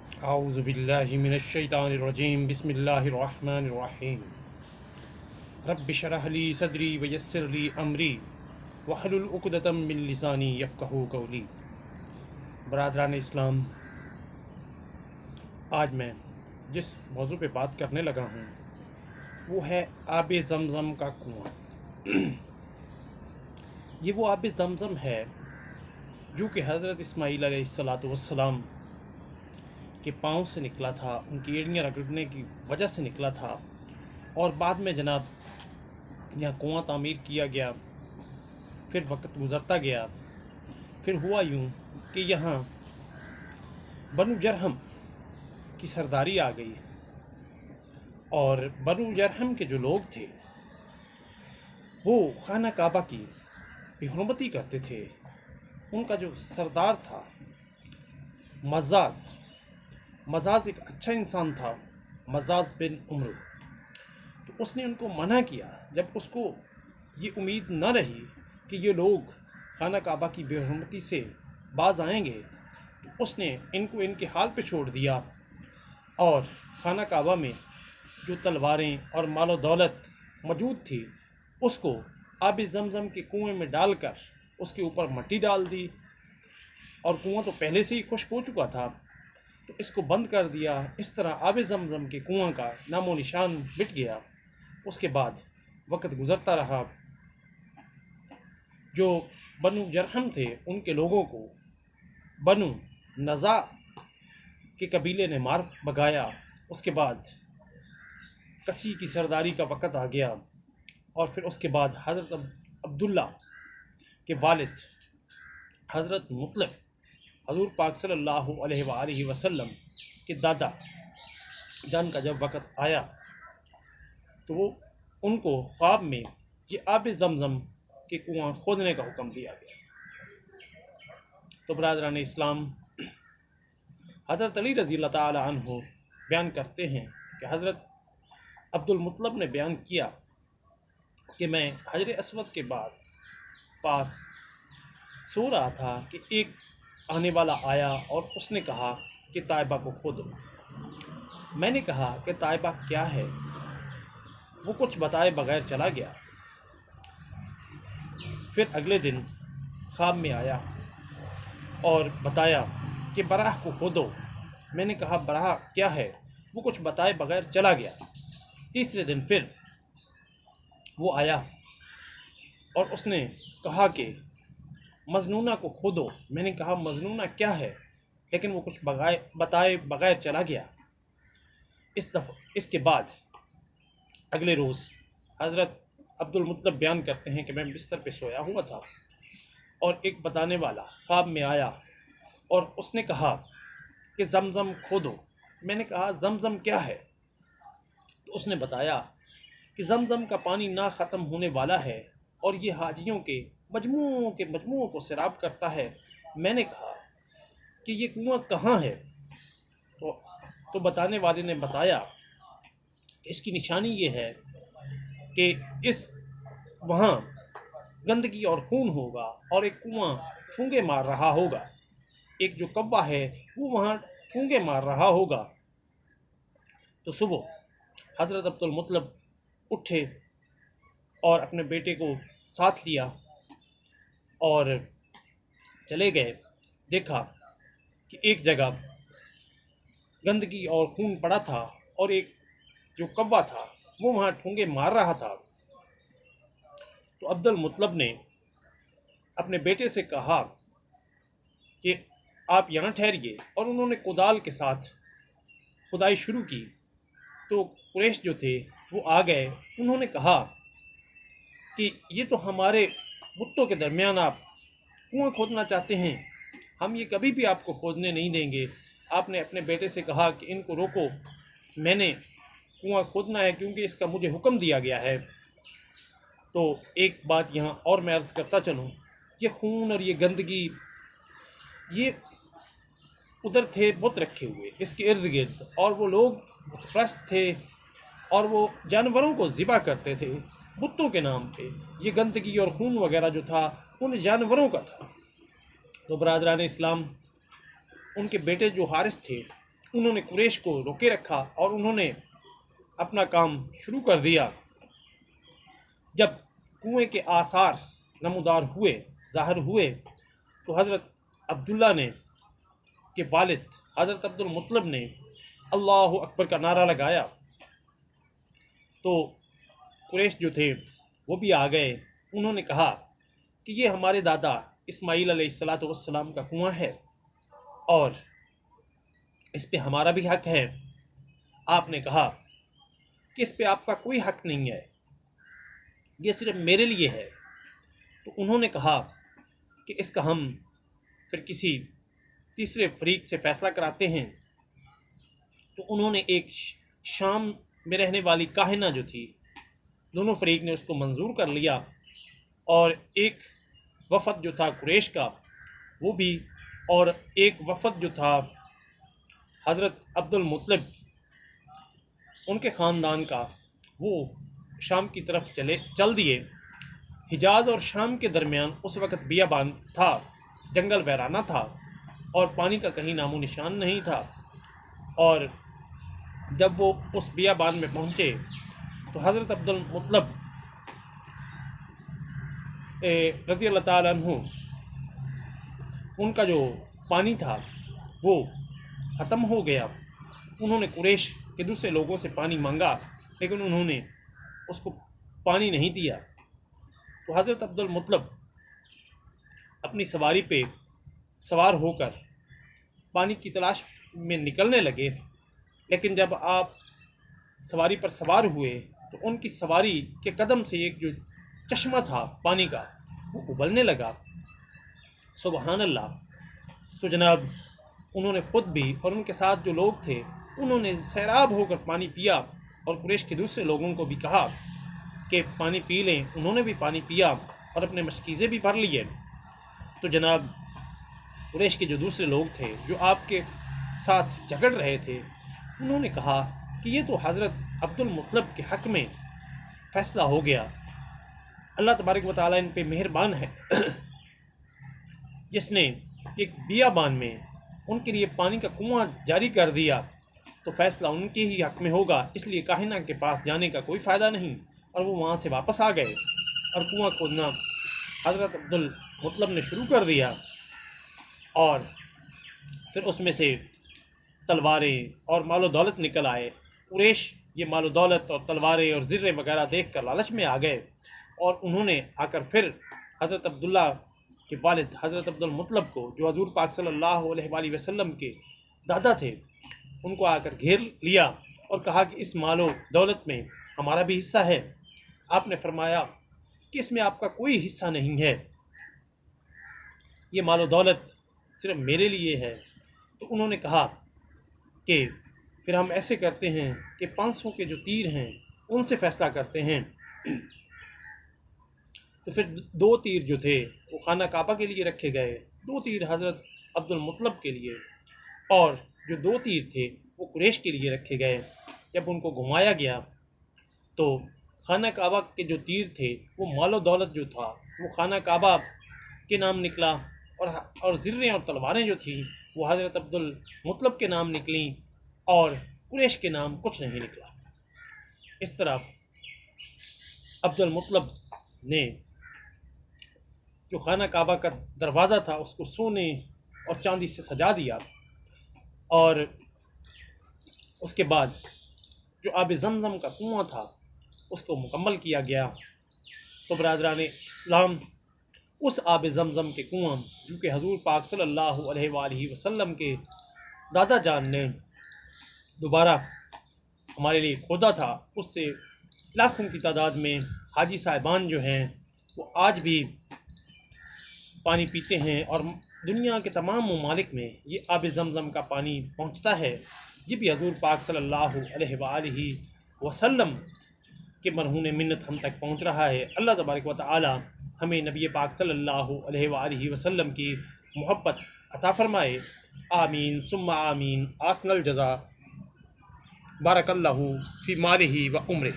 اعوذ باللہ من الشیطان الرجیم بسم اللہ الرحمن الرحیم رب اشرح لی صدری ویسر لی امری واحلل عقدۃ من لسانی یفقہوا قولی۔ برادران اسلام، آج میں جس موضوع پہ بات کرنے لگا ہوں وہ ہے آب زمزم کا کنواں۔ یہ وہ آب زمزم ہے جو کہ حضرت اسماعیل علیہ السلام کے پاؤں سے نکلا تھا، ان کی ایڑیاں رگڑنے کی وجہ سے نکلا تھا، اور بعد میں جناب یہاں کنواں تعمیر کیا گیا۔ پھر وقت گزرتا گیا، پھر ہوا یوں کہ یہاں بنو جرہم کی سرداری آ گئی، اور بنو جرہم کے جو لوگ تھے وہ خانہ کعبہ کی بے حرمتی کرتے تھے۔ ان کا جو سردار تھا مزاز ایک اچھا انسان تھا، مزاز بن عمرو، تو اس نے ان کو منع کیا۔ جب اس کو یہ امید نہ رہی کہ یہ لوگ خانہ کعبہ کی بے حرمتی سے باز آئیں گے، تو اس نے ان کو ان کے حال پہ چھوڑ دیا، اور خانہ کعبہ میں جو تلواریں اور مال و دولت موجود تھی اس کو آب زمزم کے کنویں میں ڈال کر اس کے اوپر مٹی ڈال دی، اور کنواں تو پہلے سے ہی خشک ہو چکا تھا تو اس کو بند کر دیا۔ اس طرح آب زمزم کے کنواں کا نام و نشان مٹ گیا۔ اس کے بعد وقت گزرتا رہا، جو بنو جرہم تھے ان کے لوگوں کو بنو نزا کے قبیلے نے مار بگایا۔ اس کے بعد کسی کی سرداری کا وقت آ گیا، اور پھر اس کے بعد حضرت عبداللہ کے والد حضرت مطلب حضور پاک صلی اللہ علیہ وآلہ وسلم کے دادا جان کا جب وقت آیا تو وہ ان کو خواب میں یہ آب زمزم کے کنواں کھودنے کا حکم دیا گیا۔ تو برادران اسلام، حضرت علی رضی اللہ تعالی عنہ بیان کرتے ہیں کہ حضرت عبد المطلب نے بیان کیا کہ میں حجر اسود کے پاس سو رہا تھا کہ ایک آنے والا آیا اور اس نے کہا کہ طائبہ کو کھودو۔ میں نے کہا کہ طائبہ کیا ہے؟ وہ کچھ بتائے بغیر چلا گیا۔ پھر اگلے دن خواب میں آیا اور بتایا کہ براہ کو کھودو۔ میں نے کہا براہ کیا ہے؟ وہ کچھ بتائے بغیر چلا گیا۔ تیسرے دن پھر وہ آیا اور اس نے کہا کہ مظنونہ کو کھودو۔ میں نے کہا مظنونہ کیا ہے؟ لیکن وہ کچھ بتائے بغیر چلا گیا۔ اس کے بعد اگلے روز حضرت عبد المطلب بیان کرتے ہیں کہ میں بستر پہ سویا ہوا تھا اور ایک بتانے والا خواب میں آیا اور اس نے کہا کہ زمزم کھودو۔ میں نے کہا زمزم کیا ہے؟ تو اس نے بتایا کہ زمزم کا پانی نہ ختم ہونے والا ہے اور یہ حاجیوں کے مجموعوں کو سیراب کرتا ہے۔ میں نے کہا کہ یہ کنواں کہاں ہے؟ تو بتانے والے نے بتایا کہ اس کی نشانی یہ ہے کہ وہاں گندگی اور خون ہوگا، اور ایک کنواں پھونگے مار رہا ہوگا، ایک جو کوا ہے وہ وہاں پھونگے مار رہا ہوگا۔ تو صبح حضرت عبد المطلب اٹھے اور اپنے بیٹے کو ساتھ لیا اور چلے گئے۔ دیکھا کہ ایک جگہ گندگی اور خون پڑا تھا، اور ایک جو کوا تھا وہ وہاں ٹھونگے مار رہا تھا۔ تو عبد المطلب نے اپنے بیٹے سے کہا کہ آپ یہاں ٹھہریے، اور انہوں نے کدال کے ساتھ کھدائی شروع کی۔ تو قریش جو تھے وہ آ گئے، انہوں نے کہا کہ یہ تو ہمارے بتوں کے درمیان آپ کنواں کھودنا چاہتے ہیں، ہم یہ کبھی بھی آپ کو کھودنے نہیں دیں گے۔ آپ نے اپنے بیٹے سے کہا کہ ان کو روکو، میں نے کنواں کھودنا ہے کیونکہ اس کا مجھے حکم دیا گیا ہے۔ تو ایک بات یہاں اور میں عرض کرتا چلوں، یہ خون اور یہ گندگی، یہ ادھر تھے بت رکھے ہوئے اس کے ارد گرد، اور وہ لوگ بت پرست تھے اور وہ جانوروں کو ذبح کرتے تھے بتوں کے نام پہ۔ یہ گندگی اور خون وغیرہ جو تھا ان جانوروں کا تھا۔ تو برادران اسلام، ان کے بیٹے جو حارث تھے انہوں نے قریش کو روکے رکھا اور انہوں نے اپنا کام شروع کر دیا۔ جب کنویں کے آثار نمودار ہوئے، ظاہر ہوئے، تو حضرت عبداللہ نے کے والد حضرت عبد المطلب نے اللہ اکبر کا نعرہ لگایا تو قریش جو تھے وہ بھی آ گئے۔ انہوں نے کہا کہ یہ ہمارے دادا اسماعیل علیہ السلام کا کنواں ہے اور اس پہ ہمارا بھی حق ہے۔ آپ نے کہا کہ اس پہ آپ کا کوئی حق نہیں ہے، یہ صرف میرے لیے ہے۔ تو انہوں نے کہا کہ اس کا ہم پھر کسی تیسرے فریق سے فیصلہ کراتے ہیں۔ تو انہوں نے ایک شام میں رہنے والی کاہنہ جو تھی، دونوں فریق نے اس کو منظور کر لیا، اور ایک وفد جو تھا قریش کا وہ بھی، اور ایک وفد جو تھا حضرت عبد المطلب ان کے خاندان کا، وہ شام کی طرف چل دیے۔ حجاز اور شام کے درمیان اس وقت بیابان تھا، جنگل ویرانہ تھا اور پانی کا کہیں نام و نشان نہیں تھا۔ اور جب وہ اس بیابان میں پہنچے تو حضرت عبد المطلب رضی اللہ تعالیٰ عنہ ان کا جو پانی تھا وہ ختم ہو گیا۔ انہوں نے قریش کے دوسرے لوگوں سے پانی مانگا لیکن انہوں نے اس کو پانی نہیں دیا۔ تو حضرت عبد المطلب اپنی سواری پہ سوار ہو کر پانی کی تلاش میں نکلنے لگے، لیکن جب آپ سواری پر سوار ہوئے تو ان کی سواری کے قدم سے ایک جو چشمہ تھا پانی کا وہ ابلنے لگا۔ سبحان اللہ! تو جناب انہوں نے خود بھی اور ان کے ساتھ جو لوگ تھے انہوں نے سیراب ہو کر پانی پیا، اور قریش کے دوسرے لوگوں کو بھی کہا کہ پانی پی لیں۔ انہوں نے بھی پانی پیا اور اپنے مشکیزے بھی بھر لیے۔ تو جناب قریش کے جو دوسرے لوگ تھے جو آپ کے ساتھ جھگڑ رہے تھے، انہوں نے کہا کہ یہ تو حضرت عبد المطلب کے حق میں فیصلہ ہو گیا، اللہ تبارک و تعالیٰ ان پہ مہربان ہے، جس نے ایک بیابان میں ان کے لیے پانی کا کنواں جاری کر دیا، تو فیصلہ ان کے ہی حق میں ہوگا، اس لیے کاہنہ کے پاس جانے کا کوئی فائدہ نہیں۔ اور وہ وہاں سے واپس آ گئے اور کنواں کھودنا حضرت عبد المطلب نے شروع کر دیا، اور پھر اس میں سے تلواریں اور مال و دولت نکل آئے۔ قریش یہ مال و دولت اور تلواریں اور زرے وغیرہ دیکھ کر لالچ میں آ گئے، اور انہوں نے آ کر پھر حضرت عبداللہ کے والد حضرت عبد المطلب کو، جو حضور پاک صلی اللہ علیہ وآلہ وسلم کے دادا تھے، ان کو آ کر گھیر لیا اور کہا کہ اس مال و دولت میں ہمارا بھی حصہ ہے۔ آپ نے فرمایا کہ اس میں آپ کا کوئی حصہ نہیں ہے، یہ مال و دولت صرف میرے لیے ہے۔ تو انہوں نے کہا کہ پھر ہم ایسے کرتے ہیں کہ 500 کے جو تیر ہیں ان سے فیصلہ کرتے ہیں۔ تو پھر 2 تیر جو تھے وہ خانہ کعبہ کے لیے رکھے گئے، 2 تیر حضرت عبد المطلب کے لیے، اور جو 2 تیر تھے وہ قریش کے لیے رکھے گئے۔ جب ان کو گھمایا گیا تو خانہ کعبہ کے جو تیر تھے وہ مال و دولت جو تھا وہ خانہ کعبہ کے نام نکلا، اور زریں اور تلواریں جو تھیں وہ حضرت عبد المطلب کے نام نکلیں، اور قریش کے نام کچھ نہیں نکلا۔ اس طرح عبد المطلب نے جو خانہ کعبہ کا دروازہ تھا اس کو سونے اور چاندی سے سجا دیا، اور اس کے بعد جو آب زمزم کا کنواں تھا اس کو مکمل کیا گیا۔ تو برادران اسلام، اس آب زمزم کے کنواں جو کہ حضور پاک صلی اللہ علیہ وآلہ وسلم کے دادا جان نے دوبارہ ہمارے لیے کھودا تھا، اس سے لاکھوں کی تعداد میں حاجی صاحبان جو ہیں وہ آج بھی پانی پیتے ہیں، اور دنیا کے تمام ممالک میں یہ آب زمزم کا پانی پہنچتا ہے۔ یہ بھی حضور پاک صلی اللہ علیہ وآلہ وسلم کے مرہون منت ہم تک پہنچ رہا ہے۔ اللہ تبارک و تعالی ہمیں نبی پاک صلی اللہ علیہ وآلہ وسلم کی محبت عطا فرمائے۔ آمین ثم آمین۔ آسن الجزا، بارک اللہ فی مالہ و عمرہ۔